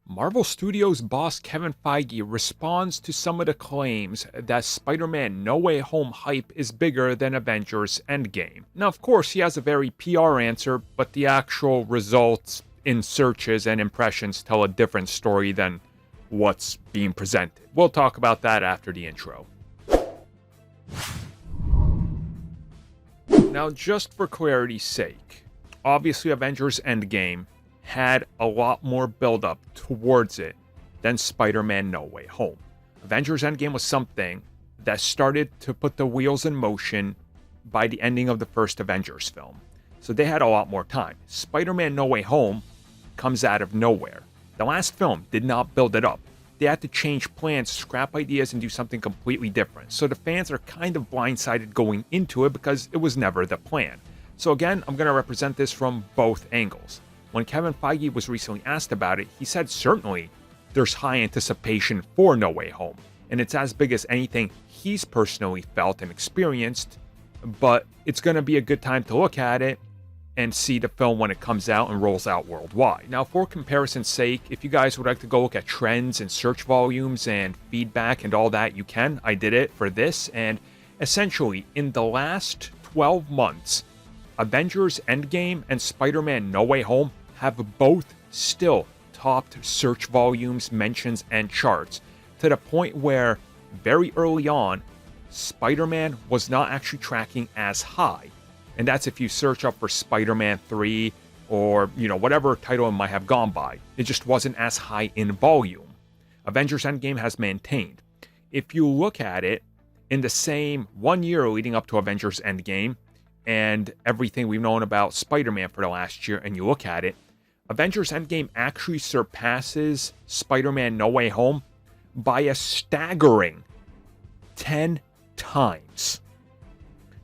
Marvel Studios boss Kevin Feige responds to some of the claims that Spider-Man No Way Home hype is bigger than Avengers Endgame. Now, of course, he has a very PR answer, but the actual results in searches and impressions tell a different story than what's being presented. We'll talk about that after the intro. Now, just for clarity's sake, obviously Avengers Endgame had a lot more build-up towards it than Spider-Man No Way Home. Avengers Endgame was something that started to put the wheels in motion by the ending of the first Avengers film. So they had a lot more time. Spider-Man No Way Home comes out of nowhere. The last film did not build it up. They had to change plans, scrap ideas, and do something completely different. So the fans are kind of blindsided going into it because it was never the plan. So again, I'm going to represent this from both angles. When Kevin Feige was recently asked about it, he said certainly there's high anticipation for No Way Home, and it's as big as anything he's personally felt and experienced, but it's going to be a good time to look at it and see the film when it comes out and rolls out worldwide. Now, for comparison's sake, if you guys would like to go look at trends and search volumes and feedback and all that, you can. I did it for this, and essentially, in the last 12 months, Avengers Endgame and Spider-Man No Way Home have both still topped search volumes, mentions, and charts, to the point where, very early on, Spider-Man was not actually tracking as high. And that's if you search up for Spider-Man 3 or, whatever title it might have gone by. It just wasn't as high in volume. Avengers Endgame has maintained. If you look at it in the same 1 year leading up to Avengers Endgame and everything we've known about Spider-Man for the last year, and you look at it, Avengers Endgame actually surpasses Spider-Man No Way Home by a staggering 10 times.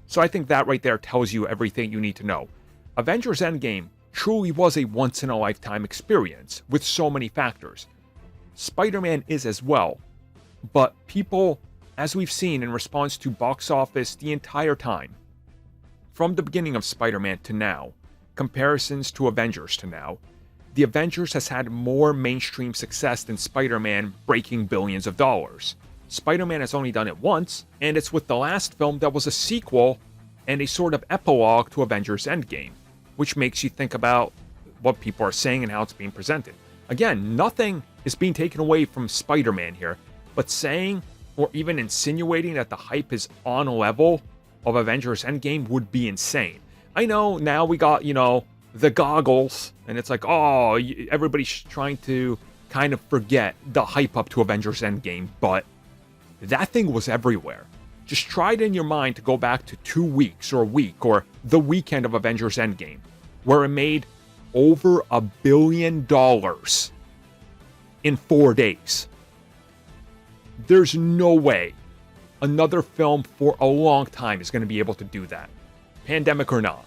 So I think that right there tells you everything you need to know. Avengers Endgame truly was a once-in-a-lifetime experience with so many factors. Spider-Man is as well, but people, as we've seen in response to box office the entire time, from the beginning of Spider-Man to now, comparisons to Avengers to now, the Avengers has had more mainstream success than Spider-Man breaking billions of dollars. Spider-Man has only done it once, and it's with the last film that was a sequel and a sort of epilogue to Avengers Endgame, which makes you think about what people are saying and how it's being presented. Again, nothing is being taken away from Spider-Man here, but saying or even insinuating that the hype is on level of Avengers Endgame would be insane. I know now we got, the goggles, and it's like, oh, everybody's trying to kind of forget the hype up to Avengers Endgame, but that thing was everywhere. Just try it in your mind to go back to 2 weeks or a week or the weekend of Avengers Endgame, where it made over $1 billion in 4 days. There's no way another film for a long time is going to be able to do that, pandemic or not.